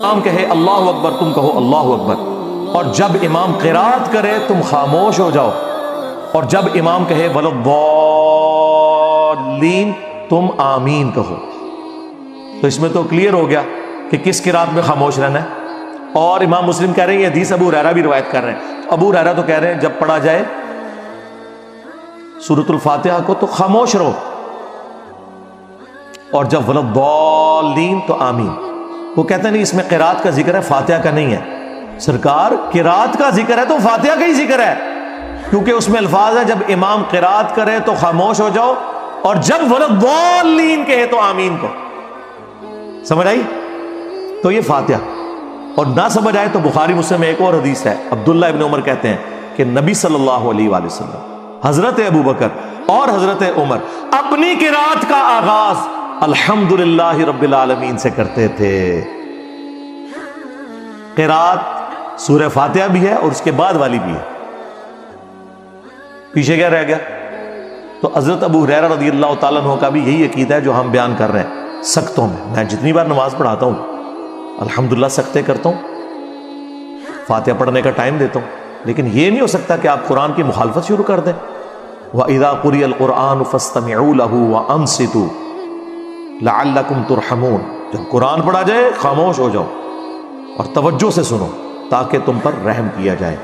امام کہے اللہ اکبر تم کہو اللہ اکبر، اور جب امام قرات کرے تم خاموش ہو جاؤ، اور جب امام کہے ولضالین تم آمین کہو۔ تو اس میں تو کلیئر ہو گیا کہ کس قرات میں خاموش رہنا ہے۔ اور امام مسلم کہہ رہے ہیں، یہ حدیث ابو ہریرہ بھی روایت کر رہے ہیں، ابو ہریرہ تو کہہ رہے ہیں جب پڑھا جائے سورۃ الفاتحہ کو تو خاموش رہو، اور جب ولضالین تو آمین۔ وہ کہتے ہیں نہیں اس میں قرات کا ذکر ہے، فاتحہ کا نہیں ہے۔ سرکار قرات کا ذکر ہے تو فاتحہ کا ہی ذکر ہے، کیونکہ اس میں الفاظ ہے جب امام قرات کرے تو خاموش ہو جاؤ، اور جب ولضالین کہے تو آمین کو۔ سمجھ آئی؟ تو یہ فاتحہ۔ اور نہ سمجھ آئے تو بخاری مسلم میں ایک اور حدیث ہے، عبداللہ ابن عمر کہتے ہیں کہ نبی صلی اللہ علیہ وآلہ وسلم، حضرت ابو بکر اور حضرت عمر اپنی قرات کا آغاز الحمدللہ رب العالمین سے کرتے تھے۔ قرات سورہ فاتحہ بھی ہے اور اس کے بعد والی بھی ہے، پیچھے کیا رہ گیا؟ تو حضرت ابو ہریرہ رضی اللہ تعالیٰ عنہ کا بھی یہی عقیدہ ہے جو ہم بیان کر رہے ہیں۔ سختوں میں جتنی بار نماز پڑھاتا ہوں الحمدللہ سکتے کرتا ہوں، فاتحہ پڑھنے کا ٹائم دیتا ہوں، لیکن یہ نہیں ہو سکتا کہ آپ قرآن کی مخالفت شروع کر دیں۔ وَإِذَا قُرِئَ الْقُرْآنُ فَاسْتَمِعُوا لَهُ وَأَنصِتُوا لَعَلَّكُمْ تُرْحَمُونَ۔ جب قرآن پڑھا جائے خاموش ہو جاؤ اور توجہ سے سنو تاکہ تم پر رحم کیا جائے۔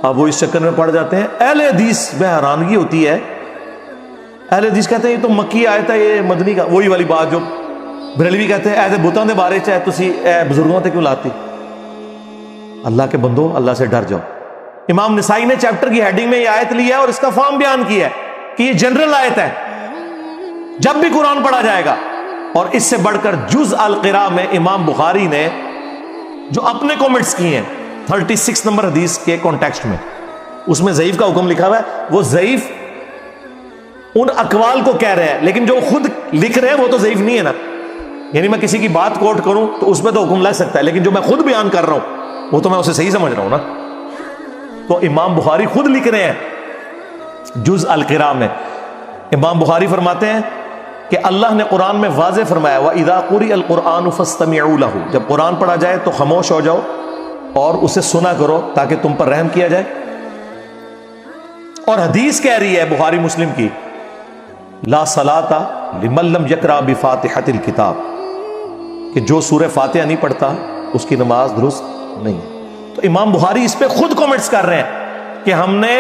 اب وہ اس چکر میں پڑ جاتے ہیں۔ اہل حدیث میں حیرانگی ہوتی ہے، اہل حدیث کہتے ہیں یہ تو مکی آیت ہے، یہ مدنی کا، وہی والی بات جو بریلوی کہتے ہیں ایسے بتوں کے بارے چاہے تسی بزرگوں تے کیوں لاتی۔ اللہ کے بندو اللہ سے ڈر جاؤ۔ امام نسائی نے چیپٹر کی ہیڈنگ میں یہ آیت لی ہے اور اس کا فارم بیان کیا ہے کہ یہ جنرل آیت ہے، جب بھی قرآن پڑھا جائے گا۔ اور اس سے بڑھ کر جز القراء میں امام بخاری نے جو اپنے کومنٹس کیے ہیں 36 نمبر حدیث کے کانٹیکسٹ میں، اس میں ضعیف کا حکم لکھا ہوا ہے۔ وہ ضعیف ان اقوال کو کہہ رہے ہیں، لیکن جو خود لکھ رہے ہیں وہ تو ضعیف نہیں ہے نا۔ یعنی میں کسی کی بات کوٹ کروں تو اس میں تو حکم لگ سکتا ہے، لیکن جو میں خود بیان کر رہا ہوں وہ تو میں اسے صحیح سمجھ رہا ہوں نا۔ تو امام بخاری خود لکھ رہے ہیں جز القراء میں، امام بخاری فرماتے ہیں کہ اللہ نے قرآن میں واضح فرمایا وَإِذَا قُرِئَ الْقُرْآنُ فَاسْتَمِعُوا لَهُ، جب قرآن پڑھا جائے تو خاموش ہو جاؤ اور اسے سنا کرو تاکہ تم پر رحم کیا جائے۔ اور حدیث کہہ رہی ہے بخاری مسلم کی لا صلاۃ لمن لم یقرأ بفاتحۃ الکتاب، کہ جو سورہ فاتحہ نہیں پڑھتا اس کی نماز درست نہیں ہے۔ تو امام بخاری اس پہ خود کومنٹس کر رہے ہیں کہ ہم نے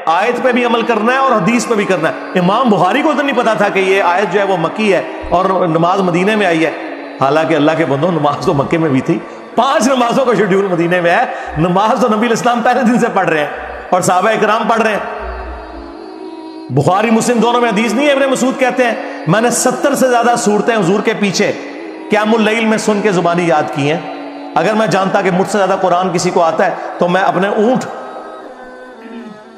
آیت پہ بھی عمل کرنا ہے اور حدیث پہ بھی کرنا ہے۔ امام بخاری کو تو نہیں پتا تھا کہ یہ آیت جو ہے وہ مکی ہے اور نماز مدینے میں آئی ہے، حالانکہ اللہ کے بندوں نماز تو مکے میں بھی تھی، 5 نمازوں کا شیڈیول مدینے میں ہے۔ نماز تو نبی الاسلام پہلے دن سے پڑھ رہے ہیں اور صحابہ اکرام پڑھ رہے ہیں۔ بخاری مسلم دونوں میں حدیث نہیں ہے، ابن مسعود کہتے ہیں میں نے 70 سے زیادہ صورتیں حضور کے پیچھے قیام اللیل میں سن کے زبانی یاد کی ہیں۔ اگر میں جانتا کہ مجھ سے زیادہ قرآن کسی کو آتا ہے تو میں اپنے اونٹ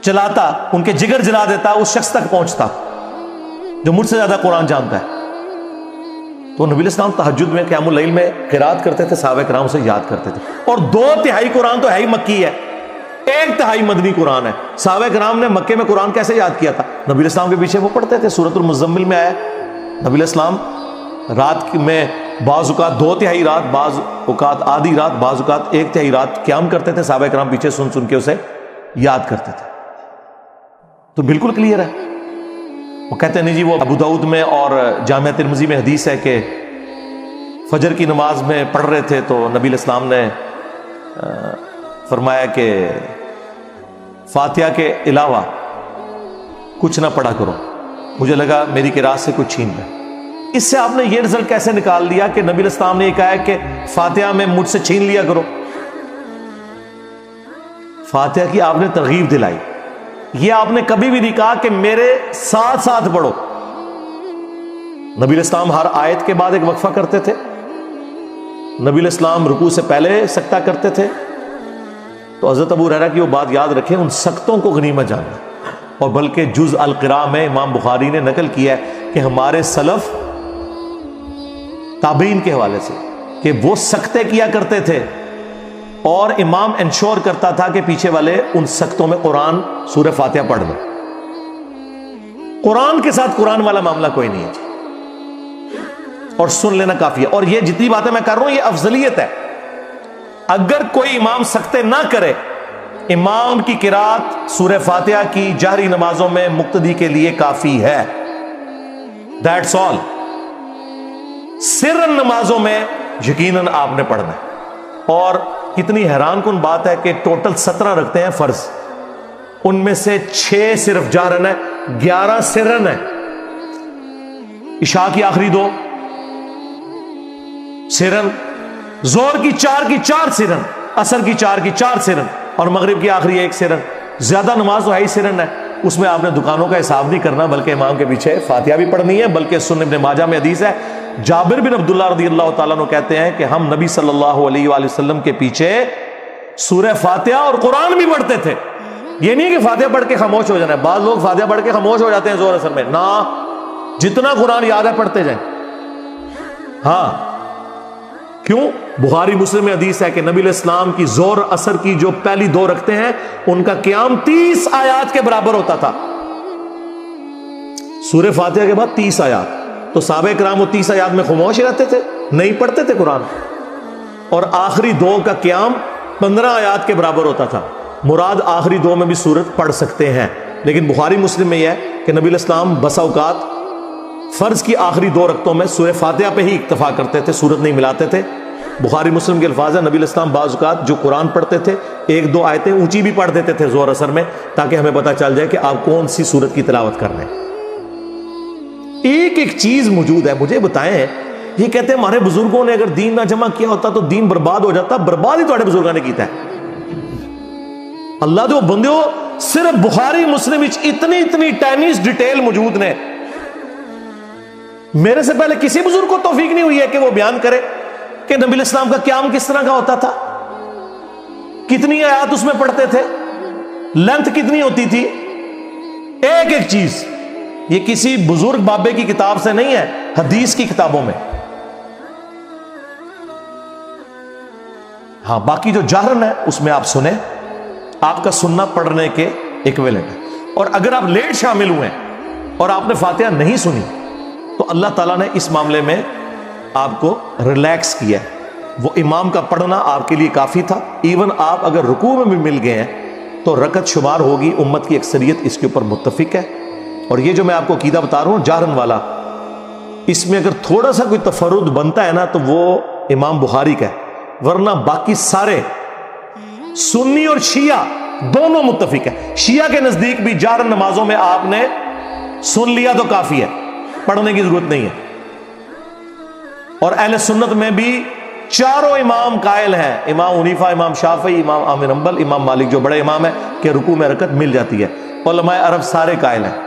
چلاتا، ان کے جگر جلا دیتا، اس شخص تک پہنچتا جو مجھ سے زیادہ قرآن جانتا ہے۔ تو نبی الاسلام تہجد میں قیام اللیل میں قرات کرتے تھے، صحابہ کرام سے یاد کرتے تھے۔ اور 2/3 قرآن تو ہے ہی مکی ہے، 1/3 مدنی قرآن ہے۔ صحابہ کرام نے مکے میں قرآن کیسے یاد کیا تھا؟ نبی الاسلام کے پیچھے وہ پڑھتے تھے۔ سورۃ المزمل میں آیا نبی الاسلام رات میں بعض اوقات 2/3 رات، بعض اوقات آدھی رات، بعض اوقات 1/3 رات قیام کرتے تھے، صحابہ کرام پیچھے سن سن کے اسے یاد کرتے تھے۔ تو بالکل کلیئر ہے۔ وہ کہتے ہیں نہیں جی وہ ابو داؤد میں اور جامع ترمذی میں حدیث ہے کہ فجر کی نماز میں پڑھ رہے تھے تو نبی الاسلام نے فرمایا کہ فاتحہ کے علاوہ کچھ نہ پڑھا کرو، مجھے لگا میری قرات سے کچھ چھین لے۔ اس سے آپ نے یہ رزلٹ کیسے نکال دیا کہ نبی الاسلام نے یہ کہا ہے کہ فاتحہ میں مجھ سے چھین لیا کرو؟ فاتحہ کی آپ نے ترغیب دلائی، یہ آپ نے کبھی بھی نہیں کہا کہ میرے ساتھ ساتھ پڑھو۔ نبی الاسلام ہر آیت کے بعد ایک وقفہ کرتے تھے، نبی الاسلام رکوع سے پہلے سکتہ کرتے تھے۔ تو حضرت ابو ہریرہ کی وہ بات یاد رکھیں، ان سکتوں کو غنیمت جاننا۔ اور بلکہ جز القراء میں امام بخاری نے نقل کیا ہے کہ ہمارے سلف تابعین کے حوالے سے کہ وہ سکتے کیا کرتے تھے اور امام انشور کرتا تھا کہ پیچھے والے ان سکتوں میں قرآن سورہ فاتحہ پڑھ لیں۔ قرآن کے ساتھ قرآن والا معاملہ کوئی نہیں ہے جی۔ اور سن لینا کافی ہے. اور یہ جتنی باتیں میں کر رہا ہوں یہ افضلیت ہے. اگر کوئی امام سکتے نہ کرے، امام کی قرات سورہ فاتحہ کی جہری نمازوں میں مقتدی کے لیے کافی ہے. That's all. سرن نمازوں میں یقیناً آپ نے پڑھنا ہے. اور کتنی حیران کن بات ہے کہ ٹوٹل 17 رکھتے ہیں فرض، ان میں سے 6 صرف جہرن ہے، 11 سرن ہے. عشاء کی آخری 2 سرن، زور کی 4 کی 4 سرن، عصر کی 4 کی 4 سرن، اور مغرب کی آخری 1 سرن. زیادہ نماز تو ہے ہی سرن ہے. اس میں آپ نے دکانوں کا حساب نہیں کرنا، بلکہ امام کے پیچھے فاتحہ بھی پڑھنی ہے. بلکہ سنن ابن ماجہ میں حدیث ہے، جابر بن عبداللہ رضی اللہ تعالیٰ عنہ کہتے ہیں کہ ہم نبی صلی اللہ علیہ وآلہ وسلم کے پیچھے سورہ فاتحہ اور قرآن بھی پڑھتے تھے. یہ نہیں کہ فاتحہ پڑھ کے خاموش ہو جانا ہے. بعض لوگ فاتحہ پڑھ کے خاموش ہو جاتے ہیں زور اثر میں. نہ، جتنا قرآن یاد ہے پڑھتے جائیں. ہاں، کیوں؟ بخاری مسلم میں حدیث ہے کہ نبی علیہ السلام کی زور اثر کی جو پہلی 2 رکھتے ہیں ان کا قیام 30 آیات کے برابر ہوتا تھا. سورہ فاتحہ کے بعد 30 آیات. تو صحابہ کرام وہ 30 آیات میں خاموش رہتے تھے، نہیں پڑھتے تھے قرآن. اور آخری 2 کا قیام 15 آیات کے برابر ہوتا تھا. مراد آخری 2 میں بھی سورت پڑھ سکتے ہیں، لیکن بخاری مسلم میں یہ ہے کہ نبی علیہ السلام بسا اوقات فرض کی آخری 2 رکعتوں میں سورہ فاتحہ پہ ہی اکتفا کرتے تھے، سورت نہیں ملاتے تھے. بخاری مسلم کے الفاظ ہیں، نبی علیہ السلام بعض اوقات جو قرآن پڑھتے تھے 1-2 آیتیں اونچی بھی پڑھ دیتے تھے زور اثر میں، تاکہ ہمیں پتہ چل جائے کہ آپ کون سی سورت کی تلاوت کر رہے ہیں. ایک چیز موجود ہے، مجھے بتائیں، یہ کہتے ہیں ہمارے بزرگوں نے اگر دین نہ جمع کیا ہوتا تو دین برباد ہو جاتا. برباد ہی تھوڑے بزرگوں نے کیتا ہے. اللہ دو بندیو، صرف بخاری مسلم اتنی ٹینیس ڈیٹیل موجود نے. میرے سے پہلے کسی بزرگ کو توفیق نہیں ہوئی ہے کہ وہ بیان کرے کہ نبی علیہ السلام کا قیام کس طرح کا ہوتا تھا، کتنی آیات اس میں پڑھتے تھے، لینتھ کتنی ہوتی تھی. ایک چیز یہ کسی بزرگ بابے کی کتاب سے نہیں ہے، حدیث کی کتابوں میں. ہاں، باقی جو جہرن ہے اس میں آپ سنیں، آپ کا سننا پڑھنے کے ایکویلنٹ ہے. اور اگر آپ لیٹ شامل ہوئے اور آپ نے فاتحہ نہیں سنی تو اللہ تعالیٰ نے اس معاملے میں آپ کو ریلیکس کیا ہے. وہ امام کا پڑھنا آپ کے لیے کافی تھا. ایون آپ اگر رکوع میں بھی مل گئے ہیں تو رکعت شمار ہوگی. امت کی اکثریت اس کے اوپر متفق ہے. اور یہ جو میں آپ کو عقیدہ بتا رہا ہوں جہرن والا، اس میں اگر تھوڑا سا کوئی تفرد بنتا ہے نا تو وہ امام بخاری کا ہے، ورنہ باقی سارے سنی اور شیعہ دونوں متفق ہے. شیعہ کے نزدیک بھی جہرن نمازوں میں آپ نے سن لیا تو کافی ہے، پڑھنے کی ضرورت نہیں ہے. اور اہل سنت میں بھی چاروں امام قائل ہیں، امام حنیفہ، امام شافعی، امام احمد حنبل، امام مالک جو بڑے امام ہیں، کہ رکوع میں رکعت مل جاتی ہے. علماء عرب سارے قائل ہیں.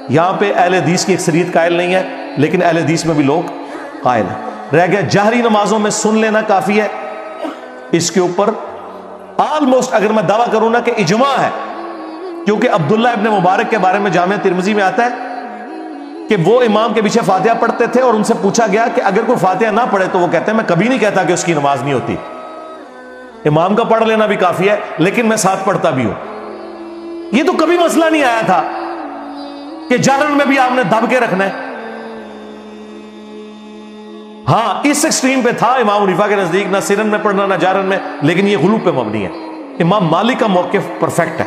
یہاں پہ اہل حدیث کی اکثریت قائل نہیں ہے، لیکن اہل حدیث میں بھی لوگ قائل ہیں. رہ گیا جہری نمازوں میں سن لینا کافی ہے. اس کے اوپر آلموسٹ اگر میں دعویٰ کروں نا کہ اجماع ہے، کیونکہ عبداللہ ابن مبارک کے بارے میں جامعہ ترمذی میں آتا ہے کہ وہ امام کے پیچھے فاتحہ پڑھتے تھے، اور ان سے پوچھا گیا کہ اگر کوئی فاتحہ نہ پڑھے تو وہ کہتے ہیں میں کبھی نہیں کہتا کہ اس کی نماز نہیں ہوتی، امام کا پڑھ لینا بھی کافی ہے، لیکن میں ساتھ پڑھتا بھی ہوں. یہ تو کبھی مسئلہ نہیں آیا تھا کہ جہرن میں بھی آپ نے دب کے رکھنا ہے. ہاں، اس ایکسٹریم پہ تھا امام حنیفہ کے نزدیک، نہ سرن میں پڑھنا نہ جہرن میں، لیکن یہ غلو پہ مبنی ہے. امام مالک کا موقف پرفیکٹ ہے.